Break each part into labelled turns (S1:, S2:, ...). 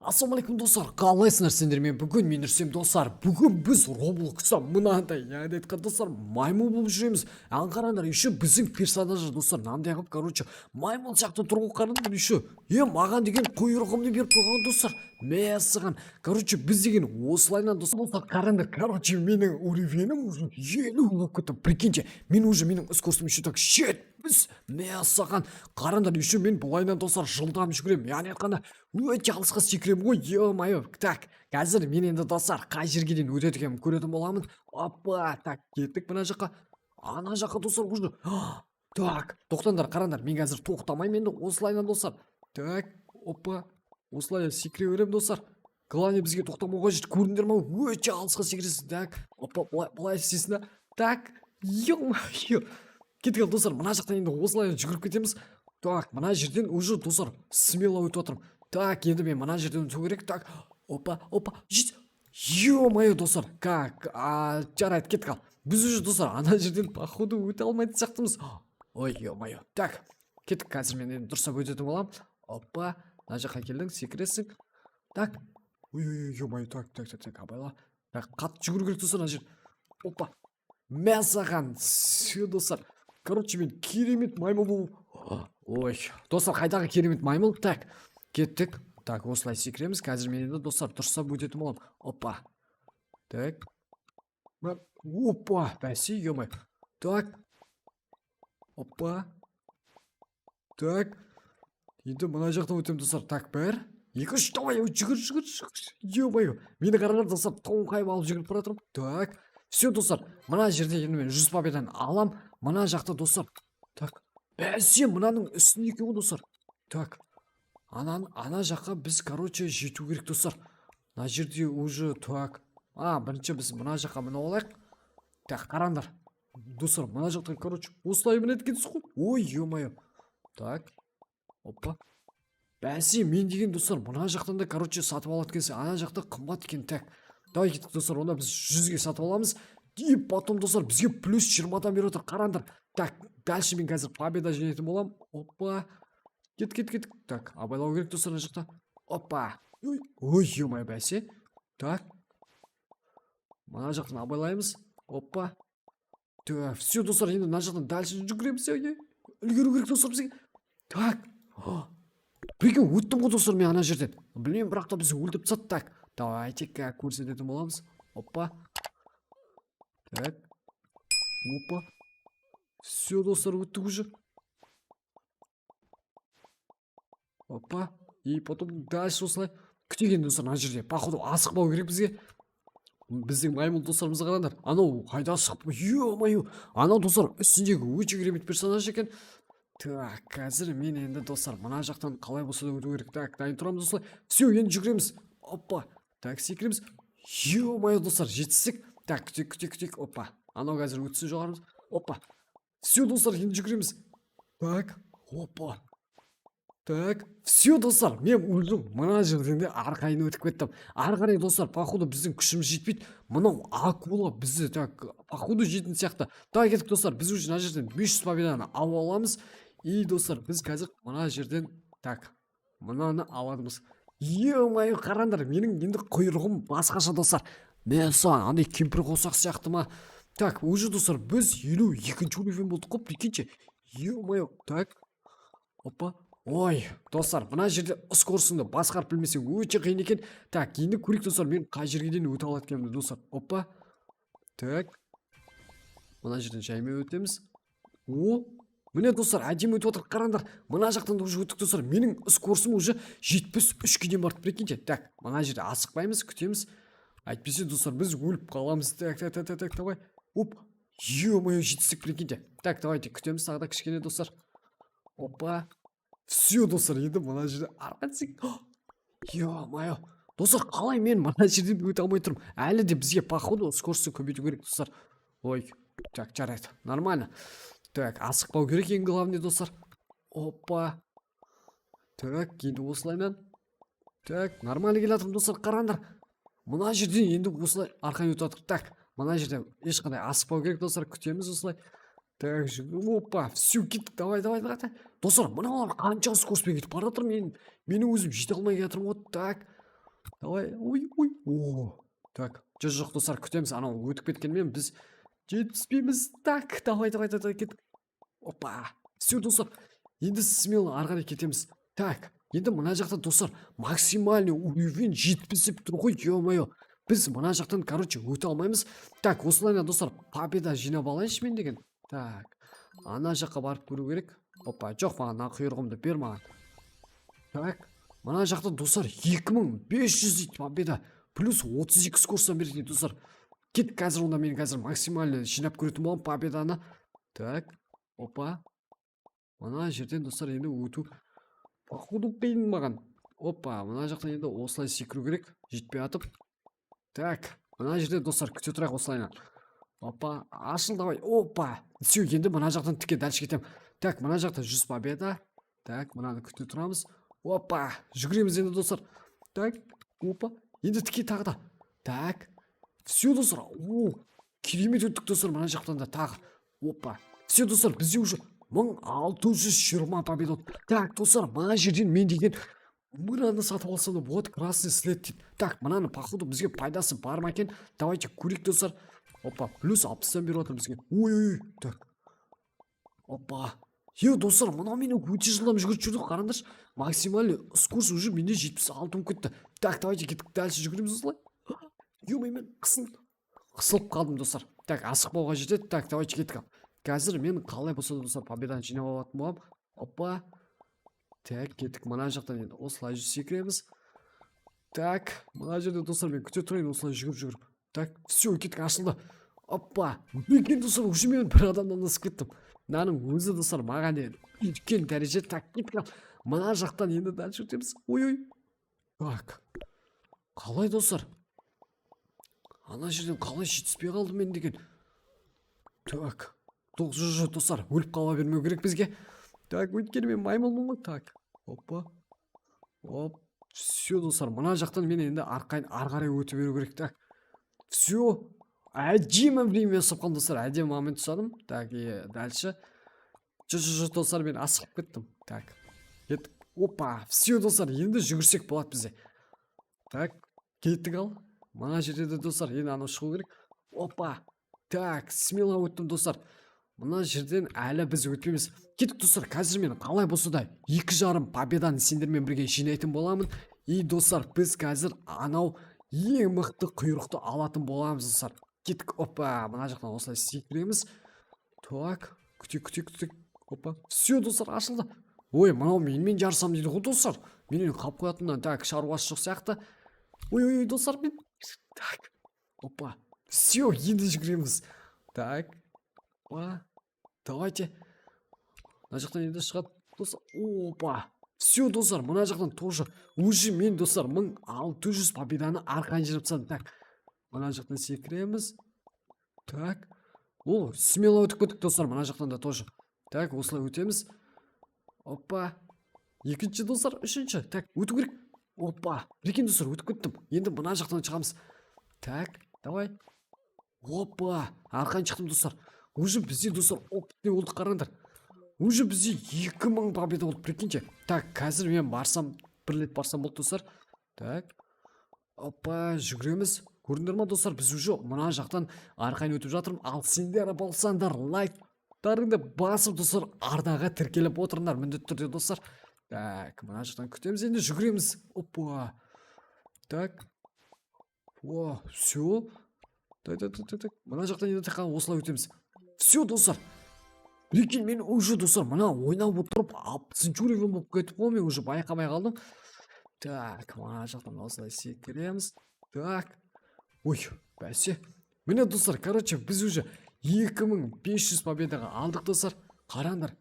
S1: Ассалаумағалейкум достар, қалайсыңдар сендер? Бүгін мен Үрсем достар. Бүгін біз Роблокста мынандай, яғни айтқан достар, маймыл болып жүреміз. Қараңдар, еще біздің персонажы достар, мынандай қылып, маймыл сияқты тұрғын қараңдар еще. Маған деген құйрығымды беріп қойған достар. Мәссаған. Біз деген осылайнан достар, қараңдар, менің уровенім уже 50 болып кетті. Прикиньте, менің скоростым еще так 70. Мәссаған. Қараңдар, еще мен бұлайнан достар жылдам жүгіремін. Яғни айтқанда өте алысқа секірем ғой, ё-моё. Так, қазір мен енді достар қай жерге дейін өтеді екенін көретін боламын. Опа, так, кеттік мына жаққа. Ана жаққа достар уже. Так, тоқтаңдар, қараңдар, мен қазір тоқтамаймын енді осылайнан достар. Так, опа, осылай секіре беремін достар. Главное бізге тоқтамауға жет, көрдіңдер ма? Өте алысқа секіресіз. Так, опа, былай істесін да. Так, ё-моё. Кеттік достар, мына жақтан енді осылай жүгіріп кетеміз. Так, мына жерден уже достар смело өтіп отырмын. Так, енді мен мына жерден өту керек. Так, опа, жет. Ё-моё достар, как? Жарайды, кеттік ал. Біз уже достар ана жерден походу өте алмайтын сияқтымыз. Ой, ё-моё. Так, кеттік, қазір мен енді дұрыстап өтетін боламын. Опа, мына жаққа келдің, секіресің. Так, ой, ё-моё, так, абайла. Так, қатты жүгіру керек достар ана жер. Опа, мәссаған, все достар. Мен керемет маймыл болып. Ой, достар, қайдағы керемет маймыл? Так, кеттік. Так, осылай секіреміз. Қазір мен енді достар дұрыстап өтетін боламын. Опа. Так. Опа, бәсе, ё-моё. Так. Опа. Так. Енді мына жақтан өтемін достар. Так, бір. Екі, үш, давай, жүгір. Ё-моё. Мені қараңдар достар, тоңқайып алып жүгіріп бара жатырмын. Так. Все достар, мына жерде енді мен 100 победадан алам. Мына жақта достар. Так. Бәсе, мынаның үстінде екен ғой достар. Так. Ана жаққа біз жету керек достар. Мына жерде уже так. Бірінші біз мына жаққа мына олайық. Так, қараңдар. Достар, мына жақта осылай мінеді екенсіз ғой. Ой, ё-моё. Так. Опа. Бәсе, мен деген достар, мына жақтан да сатып алады екенсің. Ана жақта қымбат екен. Так. Давай кеттік достар, онда біз 100-ге сатып аламыз. И потом достар, бізге плюс 20-дан беріп отыр. Қараңдар. Так, дальше мен қазір победа жинайтын болам. Опа. Кет. Так, абайлау керек достар ана жақта. Опа. Ой, ё-моё, бәсе. Так. Мына жақтан абайлаймыз. Опа. Так, все достар, енді мына жақтан дальше жүгіреміз. Үлгеру керек достар бізге. Так. Прикинь, өттім ғой достар мен ана жерден. Білмеймін, бірақ та біз өлтіп тастады. Так. Давайте-ка көрсететін боламыз. Опа. Так. Опа. Все, достар, өттік уже. Опа. И потом дальше осылай. Күтеген достар, ана жерде. Походу, асықпау керек бізге. Біздің маймыл достарымызға қараңдар. Анау қайда асықпау. Ё-моё. Анау достар, үстіндегі өте керемет персонаж екен. Так, қазір мен енді достар, мына жақтан қалай болса да өту керек. Так, дайын тұрамыз осылай. Все, енді жүгіреміз. Опа. Так, секіреміз. Ё-моё достар, жетістік. Так, күтек. Опа. Анау қазір өтсін жоғарымыз. Опа. Все достар, енді жүгіреміз. Так. Опа. Так. Все достар, мен өлдім. Мына жерден де арқайын өтіп кеттім. Арқарай достар, походу біздің күшіміз жетпейді. Мынау акула бізді так походу жетін сияқты. Так, кеттік достар, біз уже мына жерден 500 победаны алып аламыз. И достар, біз қазір мына жерден так мынаны аламыз. Ё-моё, қараңдар, менің енді құйрығым басқаша достар. Мәссаған, андай кемпір қосақ сияқты ма? Так, уже достар, біз 52-ші уровень болдық қой, прикиньте. Ё-моё, так. Опа. Ой, достар, мына жерде скоростыңды басқарып білмесең өте қиын екен. Так, енді көрейік достар, мен қай жерге дейін өте алады екенмін достар. Опа. Так. Мына жерден жаймен өтеміз. Міне достар, әдемі өтіп отыр, қараңдар. Мына жақтан да уже өттік достар. Менің скоросым уже 73-ге дейін барды, прикиньте. Так, мына жерде асықпаймыз, күтеміз. Әйтпесе достар, біз өліп қаламыз. Так, давай. Оп. Ё-моё, жетістік, прикиньте. Так, давайте күтеміз тағы да кішкене достар. Опа. Все достар, енді мына жерде арқансик. Ё-моё. Достар, қалай мен мына жерден өте алмай тұрмын? Әлі де бізге походу скоростты көбейту керек достар. Ой, так, жарайды. Нормально. Так, асықпау керек ең главный достар. Опа. Так, енді осылайнан. Так, нормально келе жатырмын достар, қараңдар. Мына жерден енді осылай арқайын өтіп жатыр. Так, мына жерде ешқандай асықпау керек достар, күтеміз осылай. Так, опа, все, кеттік, давай. Достар, мыналар қанша скороспен кетіп бара жатыр, мені өзім жете алмай жатырмын ғой. Так, Давай. Ой. О. Так. Жоқ, достар, күтеміз. Анау өтіп кеткенмен біз жетіспейміз. Так, давай, кеттік. Опа. Все, достар. Енді смело ары қарай кетеміз. Так. Енді мына жақта, достар, максимальный уровень жетпісіп тұр ғой, ё-моё. Біз мына жақтан, короче, өте алмаймыз. Так, осылайна, достар, победа жинап алайыншы мен деген. Так. Ана жаққа барып көру керек. Опа, жоқ, маған мына құйрығымды бер маған. Так. Мына жақта, достар, 2500 дейді победа. Плюс 32 скоростан береді, достар. Кет, қазір онда мен қазір максимально жинап көретін боламын победаны. Так. Опа. Мына жерден, достар, енді өту походу қиын маған. Опа, мына жақтан енді осылай секіру керек. Жетпей атып. Так. Мына жерде, достар, күте тұрайық осылайна. Опа, ашыл, давай. Опа. Все, енді мына жақтан тіке дальше кетем. Так, мына жақта 100 победа. Так, мынаны күте тұрамыз. Опа, жүгіреміз енді, достар. Так, опа. Енді тіке тағы да. Так. Все, достар. О, керемет өттік, достар, мына жақтан да тағы. Опа. Все, достар, бізде уже 1620 победа. Так, достар, мына жерден мен деген мынаны сатып алсам да болады, красный след дейді. Так, мынаны походу бізге пайдасы бар ма екен? Давайте көрейік, достар. Опа, плюс 60-тан беріп отыр бізге. Ой. Так. Опа. Достар, мынау мені өте жылдам жүгіріп жүрді, қараңдаршы. Максимальный скорость уже менде 76 болып кетті. Так, давайте кеттік, дальше жүгіреміз осылай. Ё-моё, мен қысылып қалдым, достар. Так, асықпауға жетеді. Так, давайте кеттік. Қазір мен қалай болса да, достар, победаны жинап алатын боламын. Опа. Так, кеттік, мына жақтан енді осылай секіреміз. Так, мына жерде, достар, мен күте тұрайын, осылай жүгіріп. Так, все, кеттік, ашылды. Опа. Екен, достар, уже мен бір адамнан асып кеттім. Мынаның өзі, достар, маған үлкен дәреже. Так, кеттік. Мына жақтан енді дальше өтеміз. Ой. Так. Қалай, достар? Ана жерден қалай жетіспей қалды мен деген. Так. Жоқ, достар, өліп қала бермеу керек бізге. Так, өйткені мен маймылмын ғой. Так. Опа. Оп. Все, достар, мына жақтан мен енді ары қарай өтіп беру керек. Так. Все. Әдемі время сапқан, достар. Әдемі момент ұсадым. Так, дальше. Жоқ, достар, мен асығып кеттім. Так. Кеттік. Опа. Все, достар, енді жүгірсек болады бізде. Так. Кеттік ал. Мына жерде, достар, енді анау шығу керек. Опа. Так, смело өттім, достар. Мына жерден әлі біз өтпейміз. Кеттік, достар, қазір мен қалай болса да 2,5 победаны сендермен бірге жинайтын боламын. И, достар, біз қазір анау ең мықты құйрықты алатын боламыз, достар. Кеттік. Опа, мына жақтан осылай секіреміз. Так, күтек. Опа. Все, достар, ашылды. Ой, мынау менімен жарысам дейді ғой, достар. Менен қалып қоятыннан, так, шаруасы жоқ сияқты. Ой, достар, мен. Так. Опа. Все, енді жүгіреміз. Так. Опа. Давайте. Мына жақтан енді шығады, достар. Опа. Все, достар, мына жақтан тоже. Уже мен, достар, 1600 победаны арқан жинап тастадым. Так. Мына жақтан секіреміз. Так. О, смело өтіп кеттік, достар, мына жақтан да тоже. Так, осылай өтеміз. Опа. Екінші, достар, үшінші. Так, өту керек. Опа. Прикинь, достар, өтіп кеттім. Енді мына жақтан шығамыз. Так, давай. Опа. Арқан шықтым, достар. Уже бізде, достар, опытный болдық, қараңдар. Уже бізде 2000 победа болды, прикиньте. Так, қазір мен барсам, бір рет барсам болды, достар. Так. Опа, жүгіреміз. Көрдіңдер ма, достар, біз уже мына жақтан арқайын өтіп жатырмын. Ал сендер болсаңдар лайктарыңды басып, достар, арнаға тіркеліп отырыңдар міндетті түрде, достар. Так, мына жақтан күтеміз, енді жүгіреміз. Опа. Так. О, все. Так. Мына жақтан енді таққан осылай өтеміз. Все, достар. Прикинь, мен уже, достар, мына ойнап отырып 60 уровень болып кетіп қой, мен уже байқамай қалдым. Так, мына жақтан осылай секіреміз. Так. Ой, бәсе. Міне, достар, короче, біз уже 2500 победаға алдық, достар. Қараңдар.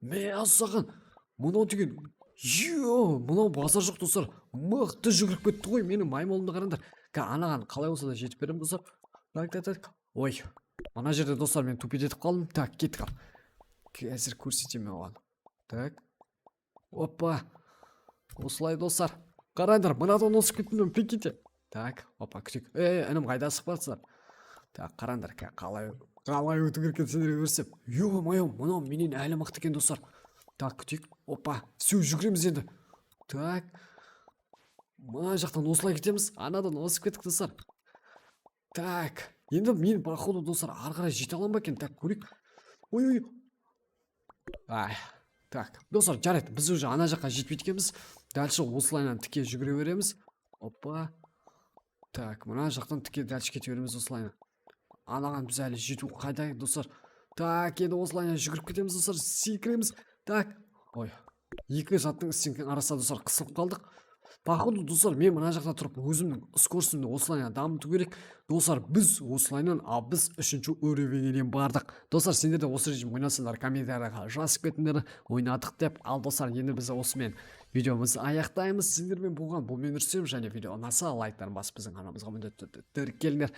S1: Мәссаған. Мынау деген. Мынау базар жоқ, достар. Мықты жүгіріп кетті ғой, менің маймылымды қараңдар. Анаған қалай болса да жетіп беремін, достар. Так. Ой. Мына жерде, достар, мен тупит етіп қалдым. Так, кеттік ал. Қазір көрсетемін оған. Так. Опа. Осылай, достар. Қараңдар, мынадан осып кеттім, прикиньте. Так, опа, күтек. Інім қайда асық барсыздар. Так, қараңдар, қалай өту керек сендерге көрсем. Ё-моё, мынау менен әлі мықты екен, достар. Так, күтек. Опа, все, жүгіреміз енді. Так. мына жақтан осылай кетеміз, анадан осып кеттік достар. Так, енді мен походу достар ары қарай жете аламын ба екен? Так, көрейік. Ой. Ай, так, достар, жарайды, біз уже ана жаққа жетпей кеткенбіз. Дальше осылайынан тіке жүгіре береміз. Опа. Так, мына жақтан тіке дальше кете береміз осылайынан. Анаған біз әлі жету қайда достар. Так, енді осылайынан жүгіріп кетеміз достар, секіреміз. Так, ой, екі жаттың стенкінің арасында достар қысылып қалдық. Походу достар, мен мына жақта тұрып өзімнің скоростымды осылайынан дамыту керек. Достар, біз осылайынан, біз 3-ші уровеньге бардық. Достар, сендер де осы режим ойнасаңдар, комментарияға жазып кетіңдер, ойнадық деп. Ал достар, енді біз осымен видеомызды аяқтаймыз. Сендермен болған бұл мен Рүстем, және видео ұнаса лайктарын басып біздің каналымызға міндетті түрде тіркеліңдер.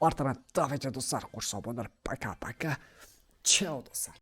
S1: Артынан давайте достар, қош сау болыңдар. Пока-пока. Чао достар.